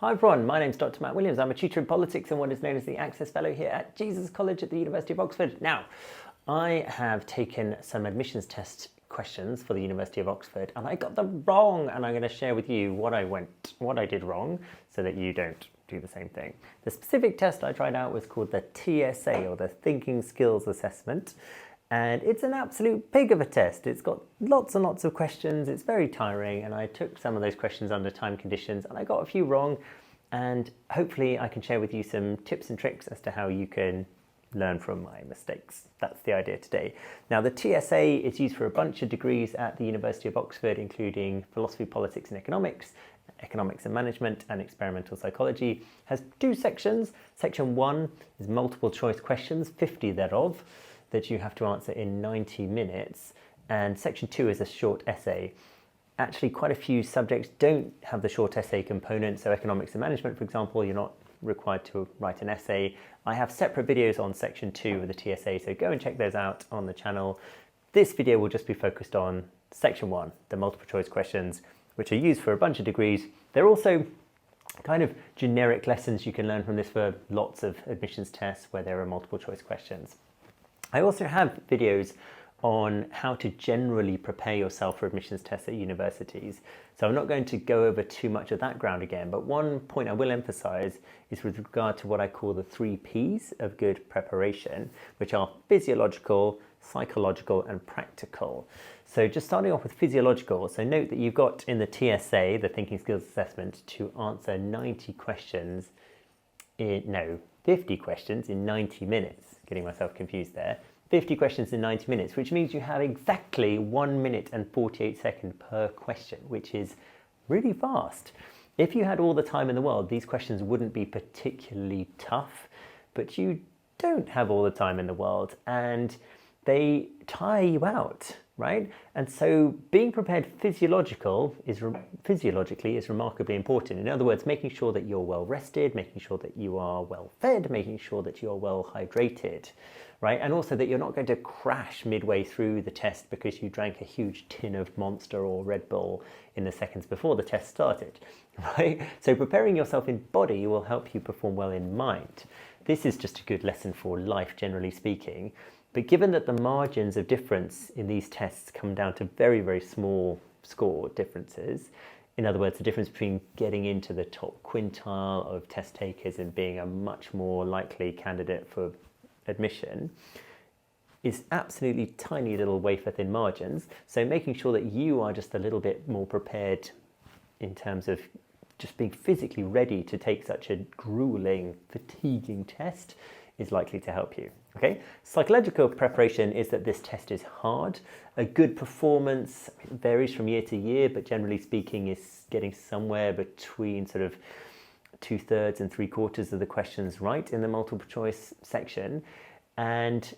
Hi everyone, my name's Dr. Matt Williams. I'm a tutor in politics and what is known as the Access Fellow here at Jesus College at the University of Oxford. Now, I have taken some admissions test questions for the University of Oxford and I got them wrong, and I'm going to share with you what I did wrong so that you don't do the same thing. The specific test I tried out was called the TSA, or the Thinking Skills Assessment. And it's an absolute pig of a test. It's got lots and lots of questions. It's very tiring, and I took some of those questions under time conditions and I got a few wrong, and hopefully I can share with you some tips and tricks as to how you can learn from my mistakes. That's the idea today. Now, the TSA is used for a bunch of degrees at the University of Oxford, including philosophy, politics and economics and management, and experimental psychology. It has two sections. Section 1 is multiple choice questions, 50 thereof, that you have to answer in 90 minutes. And section 2 is a short essay. Actually, quite a few subjects don't have the short essay component. So economics and management, for example, you're not required to write an essay. I have separate videos on section 2 of the TSA, so go and check those out on the channel. This video will just be focused on section 1, the multiple choice questions, which are used for a bunch of degrees. They're also kind of generic lessons you can learn from this for lots of admissions tests where there are multiple choice questions. I also have videos on how to generally prepare yourself for admissions tests at universities. So I'm not going to go over too much of that ground again, but one point I will emphasize is with regard to what I call the 3 Ps of good preparation, which are physiological, psychological, and practical. So just starting off with physiological, so note that you've got in the TSA, the Thinking Skills Assessment, to answer 50 questions in 90 minutes. Getting myself confused there. 50 questions in 90 minutes, which means you have exactly 1 minute and 48 seconds per question, which is really fast. If you had all the time in the world, these questions wouldn't be particularly tough, but you don't have all the time in the world and they tire you out, right? And so being prepared physiologically is remarkably important. In other words, making sure that you're well rested, making sure that you are well fed, making sure that you're well hydrated, right? And also that you're not going to crash midway through the test because you drank a huge tin of Monster or Red Bull in the seconds before the test started, right? So preparing yourself in body will help you perform well in mind. This is just a good lesson for life, generally speaking. But given that the margins of difference in these tests come down to very, very small score differences, in other words, the difference between getting into the top quintile of test takers and being a much more likely candidate for admission, is absolutely tiny little wafer thin margins. So making sure that you are just a little bit more prepared in terms of just being physically ready to take such a grueling, fatiguing test is likely to help you. Okay, psychological preparation is that this test is hard. A good performance varies from year to year, but generally speaking is getting somewhere between sort of 2/3 and 3/4 of the questions right in the multiple choice section. And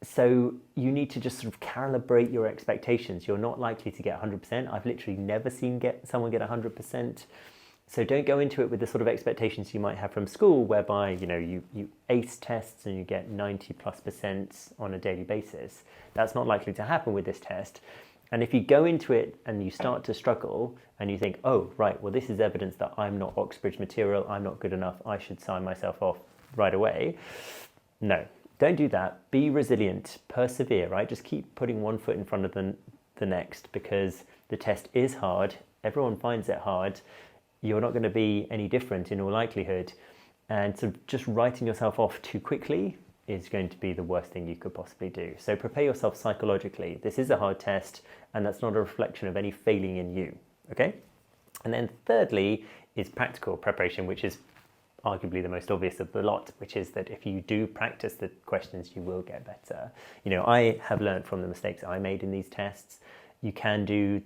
so you need to just sort of calibrate your expectations. You're not likely to get 100%. I've literally never seen someone get 100%. So don't go into it with the sort of expectations you might have from school, whereby you ace tests and you get 90+% on a daily basis. That's not likely to happen with this test. And if you go into it and you start to struggle and you think, oh, right, well, this is evidence that I'm not Oxbridge material, I'm not good enough, I should sign myself off right away. No, don't do that. Be resilient, persevere, right? Just keep putting one foot in front of the next, because the test is hard. Everyone finds it hard. You're not going to be any different in all likelihood. And so just writing yourself off too quickly is going to be the worst thing you could possibly do. So prepare yourself psychologically. This is a hard test, and that's not a reflection of any failing in you, okay? And then thirdly is practical preparation, which is arguably the most obvious of the lot, which is that if you do practice the questions, you will get better. I have learned from the mistakes I made in these tests. You can do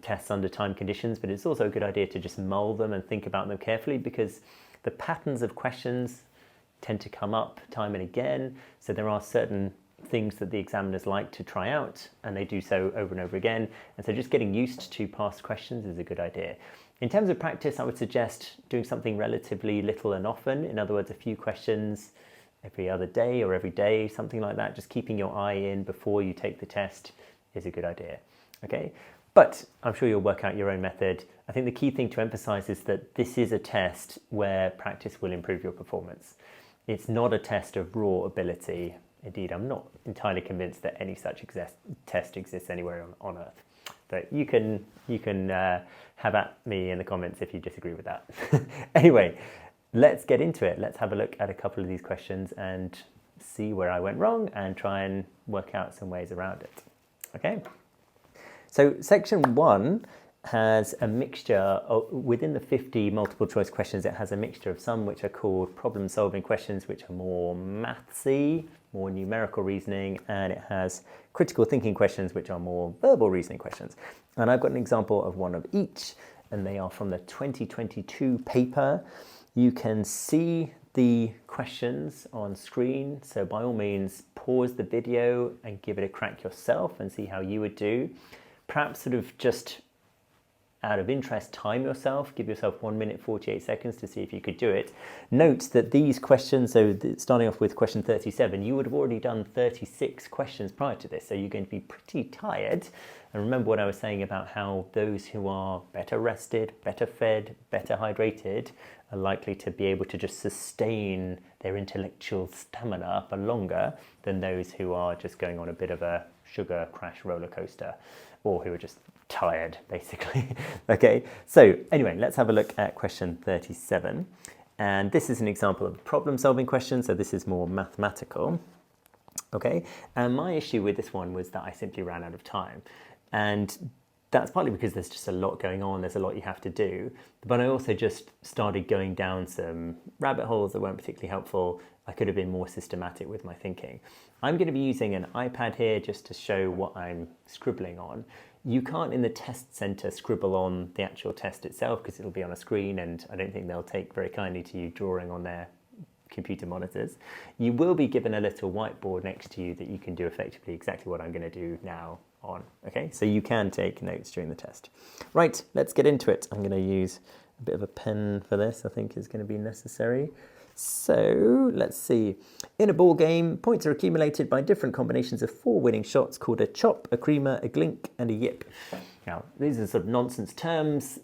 tests under time conditions, but it's also a good idea to just mull them and think about them carefully, because the patterns of questions tend to come up time and again. So there are certain things that the examiners like to try out, and they do so over and over again. And so just getting used to past questions is a good idea. In terms of practice, I would suggest doing something relatively little and often. In other words, a few questions every other day or every day, something like that. Just keeping your eye in before you take the test is a good idea. Okay. But I'm sure you'll work out your own method. I think the key thing to emphasize is that this is a test where practice will improve your performance. It's not a test of raw ability. Indeed, I'm not entirely convinced that any such test exists anywhere on Earth. But you can have at me in the comments if you disagree with that. Anyway, let's get into it. Let's have a look at a couple of these questions and see where I went wrong and try and work out some ways around it. Okay? So section 1 has a mixture of, within the 50 multiple choice questions, it has a mixture of some which are called problem solving questions, which are more mathsy, more numerical reasoning, and it has critical thinking questions, which are more verbal reasoning questions. And I've got an example of one of each, and they are from the 2022 paper. You can see the questions on screen, so by all means pause the video and give it a crack yourself and see how you would do. Perhaps sort of just out of interest, time yourself, give yourself 1 minute 48 seconds to see if you could do it. Note that these questions, so starting off with question 37, you would have already done 36 questions prior to this, so you're going to be pretty tired. And remember what I was saying about how those who are better rested, better fed, better hydrated are likely to be able to just sustain their intellectual stamina for longer than those who are just going on a bit of a sugar crash roller coaster, or who are just tired, basically. Okay, so anyway, let's have a look at question 37. And this is an example of a problem solving question, so this is more mathematical. Okay, and my issue with this one was that I simply ran out of time. And that's partly because there's just a lot going on, there's a lot you have to do. But I also just started going down some rabbit holes that weren't particularly helpful. I could have been more systematic with my thinking. I'm going to be using an iPad here just to show what I'm scribbling on. You can't in the test center scribble on the actual test itself because it'll be on a screen, and I don't think they'll take very kindly to you drawing on their computer monitors. You will be given a little whiteboard next to you that you can do effectively exactly what I'm going to do now on. Okay, so you can take notes during the test. Right, let's get into it. I'm going to use a bit of a pen for this, I think is going to be necessary. So let's see. In a ball game, points are accumulated by different combinations of 4 winning shots called a chop, a creamer, a glink, and a yip. Now, these are sort of nonsense terms.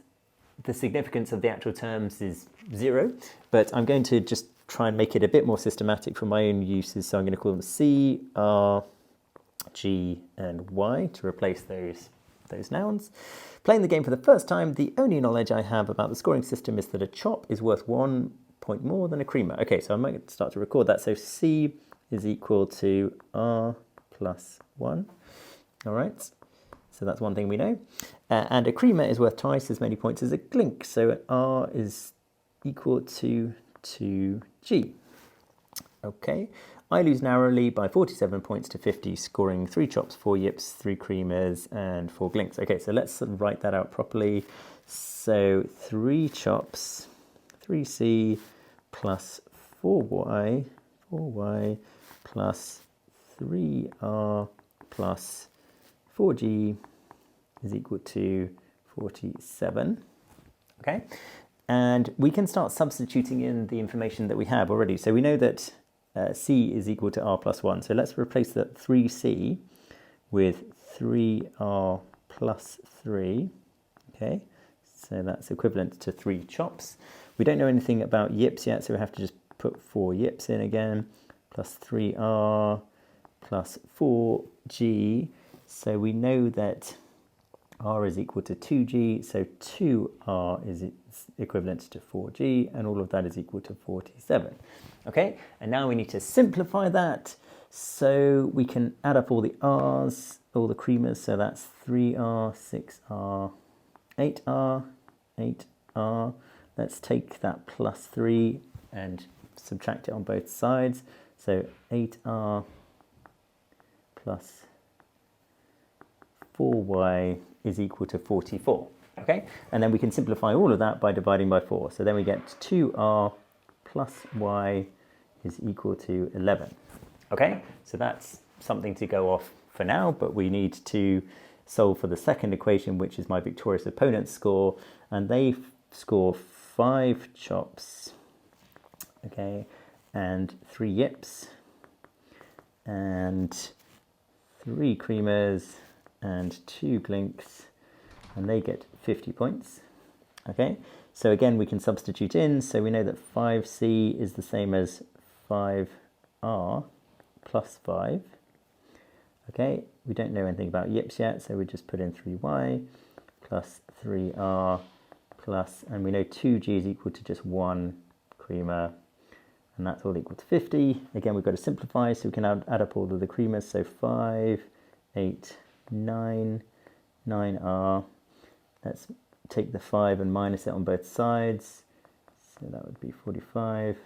The significance of the actual terms is 0, but I'm going to just try and make it a bit more systematic for my own uses. So I'm going to call them C, R, G, and Y to replace those nouns. Playing the game for the first time, the only knowledge I have about the scoring system is that a chop is worth 1 point more than a creamer. Okay, so I might start to record that. So C is equal to R plus 1. All right, so that's one thing we know. And a creamer is worth twice as many points as a glink. So R is equal to 2G. Okay, I lose narrowly by 47 points to 50, scoring 3 chops, 4 yips, 3 creamers, and 4 glinks. Okay, so let's write that out properly. So 3 chops, 3C plus 4y plus 3r plus 4g is equal to 47. Okay, and we can start substituting in the information that we have already. So we know that c is equal to r plus 1. So let's replace that 3c with 3r plus 3. Okay, so that's equivalent to 3 chops. We don't know anything about yips yet, so we have to just put 4 yips in again, plus 3r plus 4g. So we know that r is equal to 2g, so 2r is equivalent to 4g, and all of that is equal to 47. Okay, and now we need to simplify that, so we can add up all the r's, all the creamers, so that's 3r, 6r, 8r, 8r. Let's take that plus 3 and subtract it on both sides. So 8r plus 4y is equal to 44. Okay, and then we can simplify all of that by dividing by 4. So then we get 2r plus y is equal to 11. Okay, so that's something to go off for now, but we need to solve for the second equation, which is my victorious opponent's score, and they score 5 chops, okay, and 3 yips, and 3 creamers, and 2 glinks, and they get 50 points. Okay, so again we can substitute in, so we know that 5c is the same as 5r plus 5. Okay, we don't know anything about yips yet, so we just put in 3y plus 3r plus, and we know 2g is equal to just 1 creamer, and that's all equal to 50. Again, we've got to simplify, so we can add up all of the creamers, so 5, 8, 9, 9r. Let's take the 5 and minus it on both sides, so that would be 45.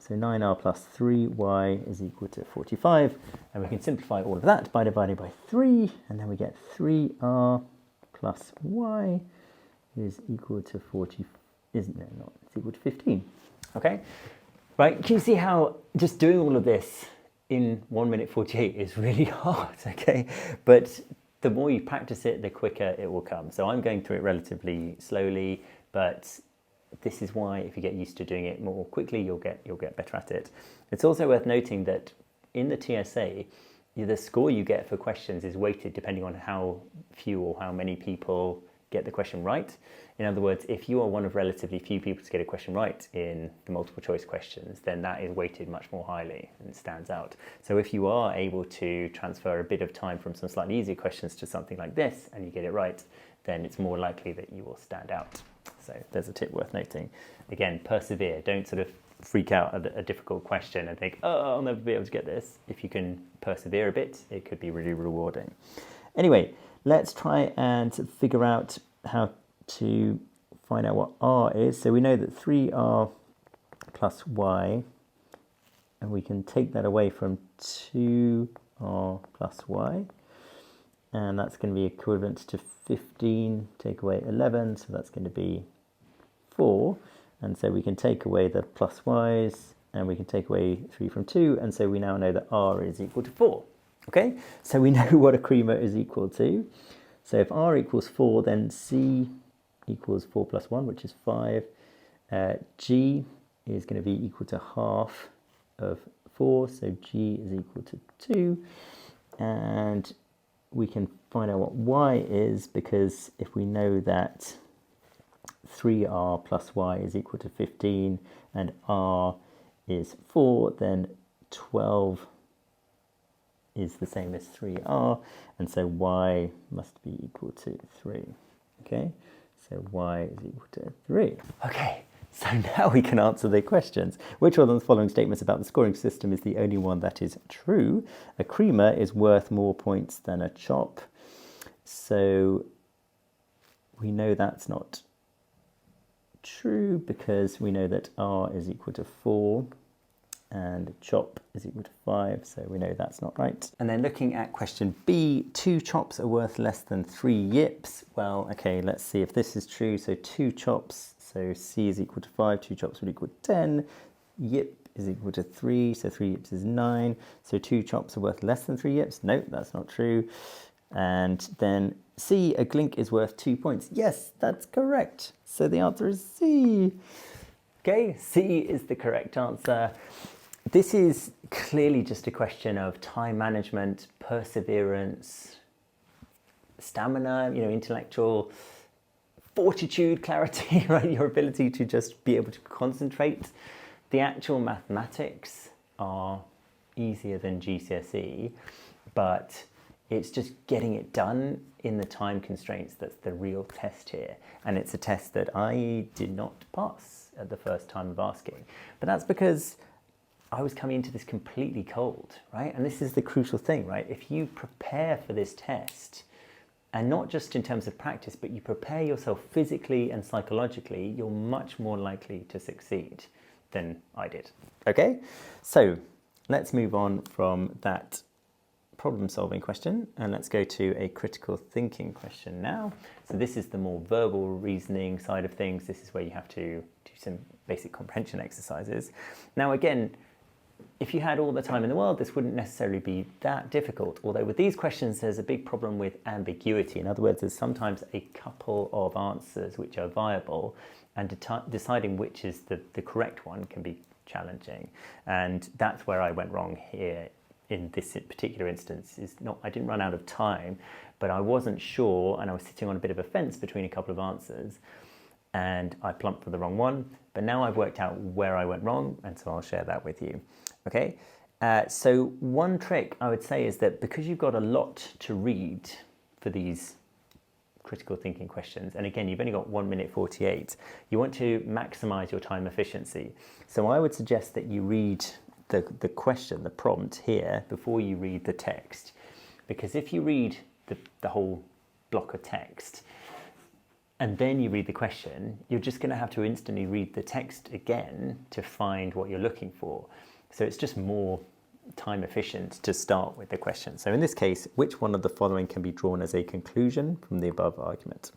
So 9r plus 3y is equal to 45, and we can simplify all of that by dividing by 3, and then we get 3r plus y is equal to 40, isn't it not? It's equal to 15, okay? Right, can you see how just doing all of this in 1 minute 48 is really hard, okay? But the more you practice it, the quicker it will come. So I'm going through it relatively slowly, but this is why if you get used to doing it more quickly, you'll get better at it. It's also worth noting that in the TSA, the score you get for questions is weighted depending on how few or how many people get the question right. In other words, if you are one of relatively few people to get a question right in the multiple choice questions, then that is weighted much more highly and stands out. So if you are able to transfer a bit of time from some slightly easier questions to something like this and you get it right, then it's more likely that you will stand out. So there's a tip worth noting. Again, persevere. Don't sort of freak out at a difficult question and think, oh, I'll never be able to get this. If you can persevere a bit, it could be really rewarding. Anyway, let's try and figure out how to find out what r is. So we know that 3r plus y, and we can take that away from 2r plus y, and that's going to be equivalent to 15, take away 11, so that's going to be 4, and so we can take away the plus y's, and we can take away 3 from 2, and so we now know that r is equal to 4. Okay, so we know what a creamer is equal to. So if r equals 4, then c equals 4 plus 1, which is 5. G is going to be equal to half of 4, so g is equal to 2. And we can find out what y is, because if we know that 3r plus y is equal to 15 and r is 4, then 12 is the same as 3r, and so y must be equal to 3. Okay, so y is equal to 3. Okay, so now we can answer the questions. Which one of the following statements about the scoring system is the only one that is true? A creamer is worth more points than a chop. So we know that's not true because we know that r is equal to 4 and chop is equal to 5, so we know that's not right. And then looking at question B, 2 chops are worth less than 3 yips. Well, okay, let's see if this is true. So 2 chops, so C is equal to 5, 2 chops would equal to 10, yip is equal to 3, so 3 yips is 9. So 2 chops are worth less than 3 yips. Nope, that's not true. And then C, a glink is worth 2 points. Yes, that's correct. So the answer is C. Okay, C is the correct answer. This is clearly just a question of time management, perseverance, stamina, intellectual fortitude, clarity, right? Your ability to just be able to concentrate. The actual mathematics are easier than GCSE, but it's just getting it done in the time constraints that's the real test here. And it's a test that I did not pass at the first time of asking. But that's because I was coming into this completely cold, right? And this is the crucial thing, right? If you prepare for this test, and not just in terms of practice, but you prepare yourself physically and psychologically, you're much more likely to succeed than I did. Okay, so let's move on from that problem-solving question and let's go to a critical thinking question now. So this is the more verbal reasoning side of things. This is where you have to do some basic comprehension exercises. Now again, if you had all the time in the world, this wouldn't necessarily be that difficult. Although with these questions, there's a big problem with ambiguity. In other words, there's sometimes a couple of answers which are viable, and deciding which is the correct one can be challenging. And that's where I went wrong here in this particular instance is not, I didn't run out of time, but I wasn't sure, and I was sitting on a bit of a fence between a couple of answers, and I plumped for the wrong one. But now I've worked out where I went wrong, and so I'll share that with you. Okay, so one trick I would say is that because you've got a lot to read for these critical thinking questions, and again, you've only got 1 minute 48, you want to maximize your time efficiency. So I would suggest that you read the question, the prompt here, before you read the text. Because if you read the whole block of text, and then you read the question, you're just going to have to instantly read the text again to find what you're looking for. So it's just more time efficient to start with the question. So in this case, which one of the following can be drawn as a conclusion from the above argument?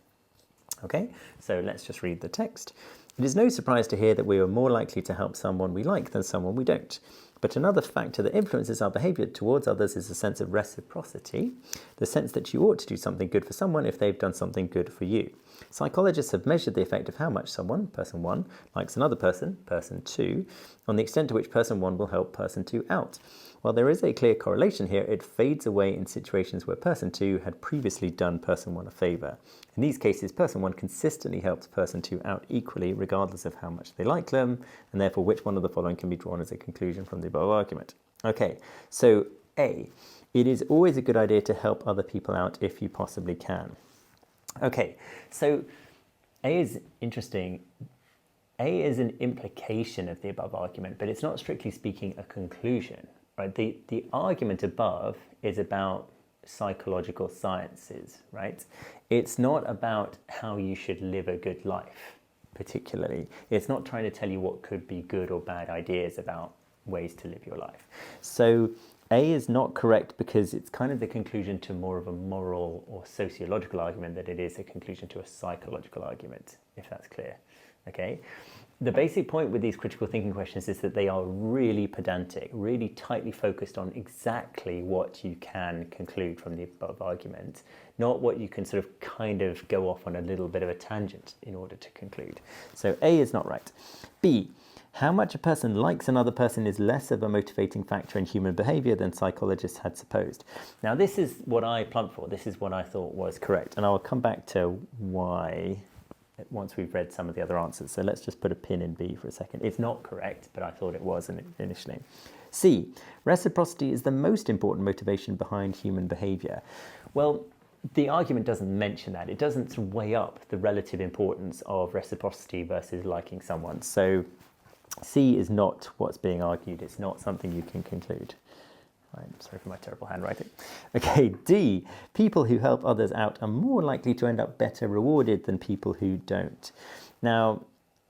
Okay, so let's just read the text. It is no surprise to hear that we are more likely to help someone we like than someone we don't. But another factor that influences our behaviour towards others is a sense of reciprocity, the sense that you ought to do something good for someone if they've done something good for you. Psychologists have measured the effect of how much someone, person 1, likes another person, person 2, on the extent to which person 1 will help person 2 out. While there is a clear correlation here, it fades away in situations where person 2 had previously done person 1 a favour. In these cases, person 1 consistently helps person 2 out equally, regardless of how much they like them, and therefore which one of the following can be drawn as a conclusion from the above argument. Okay, so A, it is always a good idea to help other people out if you possibly can. Okay, so A is interesting. A is an implication of the above argument, but it's not strictly speaking a conclusion. Right? The argument above is about psychological sciences, right? It's not about how you should live a good life, particularly. It's not trying to tell you what could be good or bad ideas about ways to live your life. So A is not correct because it's kind of the conclusion to more of a moral or sociological argument than it is a conclusion to a psychological argument, if that's clear. Okay? The basic point with these critical thinking questions is that they are really pedantic, really tightly focused on exactly what you can conclude from the above argument, not what you can sort of kind of go off on a little bit of a tangent in order to conclude. So A is not right. B, how much a person likes another person is less of a motivating factor in human behavior than psychologists had supposed. Now this is what I plumped for. This is what I thought was correct. And I will come back to why once we've read some of the other answers. So let's just put a pin in B for a second. It's not correct, but I thought it was initially. C, reciprocity is the most important motivation behind human behavior. Well, the argument doesn't mention that. It doesn't sort of weigh up the relative importance of reciprocity versus liking someone. So C is not what's being argued. It's not something you can conclude. I'm sorry for my terrible handwriting. Okay, D, people who help others out are more likely to end up better rewarded than people who don't. Now,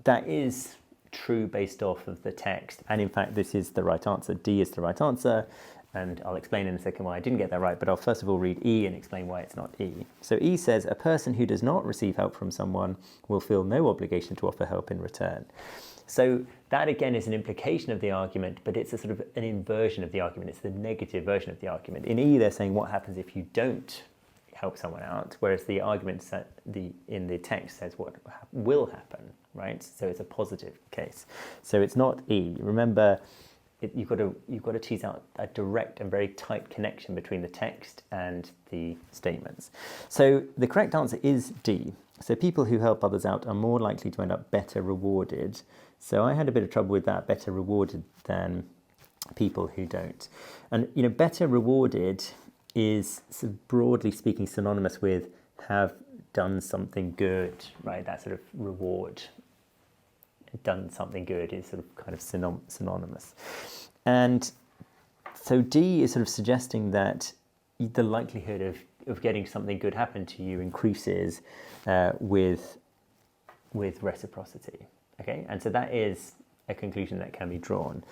that is true based off of the text, and in fact, this is the right answer. D is the right answer, and I'll explain in a second why I didn't get that right, but I'll first of all read E and explain why it's not E. So E says, a person who does not receive help from someone will feel no obligation to offer help in return. So that again is an implication of the argument, but it's a sort of an inversion of the argument. It's the negative version of the argument. In E, they're saying what happens if you don't help someone out, whereas the argument in the text says what will happen, right? So it's a positive case. So it's not E. Remember, you've got to tease out a direct and very tight connection between the text and the statements. So the correct answer is D. So people who help others out are more likely to end up better rewarded. So I had a bit of trouble with that, better rewarded than people who don't. And, you know, better rewarded is sort of broadly speaking synonymous with have done something good, right? That sort of reward, done something good is sort of kind of synonymous. And so D is sort of suggesting that the likelihood of getting something good happen to you increases with reciprocity. Okay, and so that is a conclusion that can be drawn.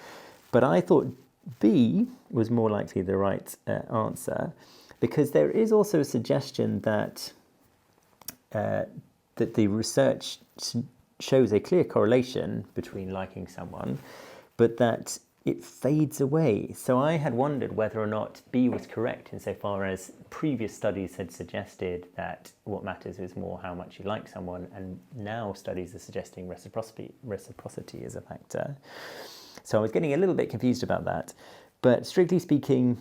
But I thought B was more likely the right answer, because there is also a suggestion that that the research shows a clear correlation between liking someone, but that it fades away. So I had wondered whether or not B was correct insofar as previous studies had suggested that what matters is more how much you like someone, and now studies are suggesting reciprocity is a factor. So I was getting a little bit confused about that. But strictly speaking,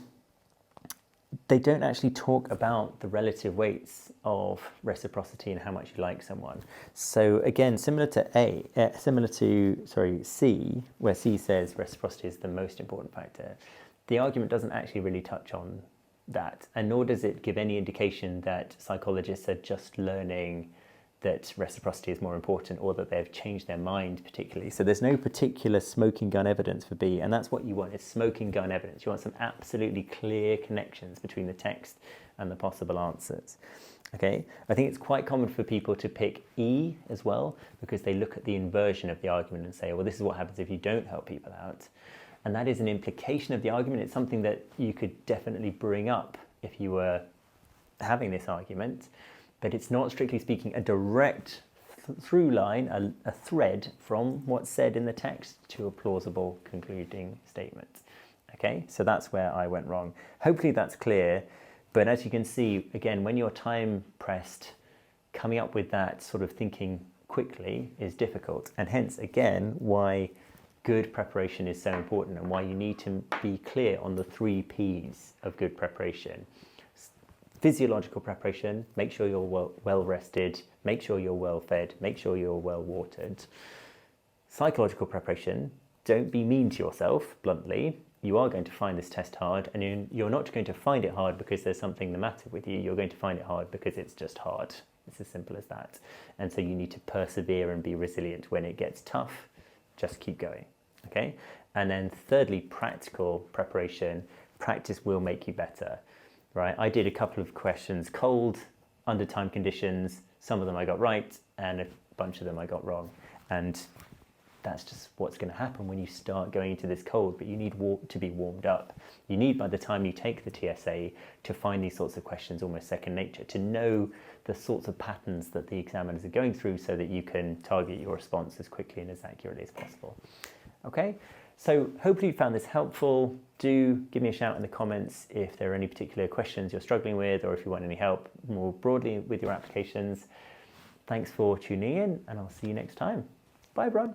they don't actually talk about the relative weights of reciprocity and how much you like someone. So again, similar to C, where C says reciprocity is the most important factor, the argument doesn't actually really touch on that, and nor does it give any indication that psychologists are just learning that reciprocity is more important, or that they've changed their mind particularly. So there's no particular smoking gun evidence for B, and that's what you want, is smoking gun evidence. You want some absolutely clear connections between the text and the possible answers. Okay, I think it's quite common for people to pick E as well, because they look at the inversion of the argument and say, well, this is what happens if you don't help people out. And that is an implication of the argument. It's something that you could definitely bring up if you were having this argument, but it's not, strictly speaking, a direct through line, a thread from what's said in the text to a plausible concluding statement. Okay, so that's where I went wrong. Hopefully that's clear, but as you can see, again, when you're time pressed, coming up with that sort of thinking quickly is difficult, and hence, again, why good preparation is so important, and why you need to be clear on the 3 Ps of good preparation. Physiological preparation, make sure you're well rested, make sure you're well fed, make sure you're well watered. Psychological preparation, don't be mean to yourself, bluntly. You are going to find this test hard, and you're not going to find it hard because there's something the matter with you. You're going to find it hard because it's just hard. It's as simple as that. And so you need to persevere and be resilient. When it gets tough, just keep going. Okay? And then thirdly, practical preparation. Practice will make you better. Right, I did a couple of questions cold, under time conditions. Some of them I got right, and a bunch of them I got wrong. And that's just what's going to happen when you start going into this cold, but you need to be warmed up. You need, by the time you take the TSA, to find these sorts of questions almost second nature, to know the sorts of patterns that the examiners are going through so that you can target your response as quickly and as accurately as possible. Okay? So hopefully you found this helpful. Do give me a shout in the comments if there are any particular questions you're struggling with, or if you want any help more broadly with your applications. Thanks for tuning in, and I'll see you next time. Bye, everyone.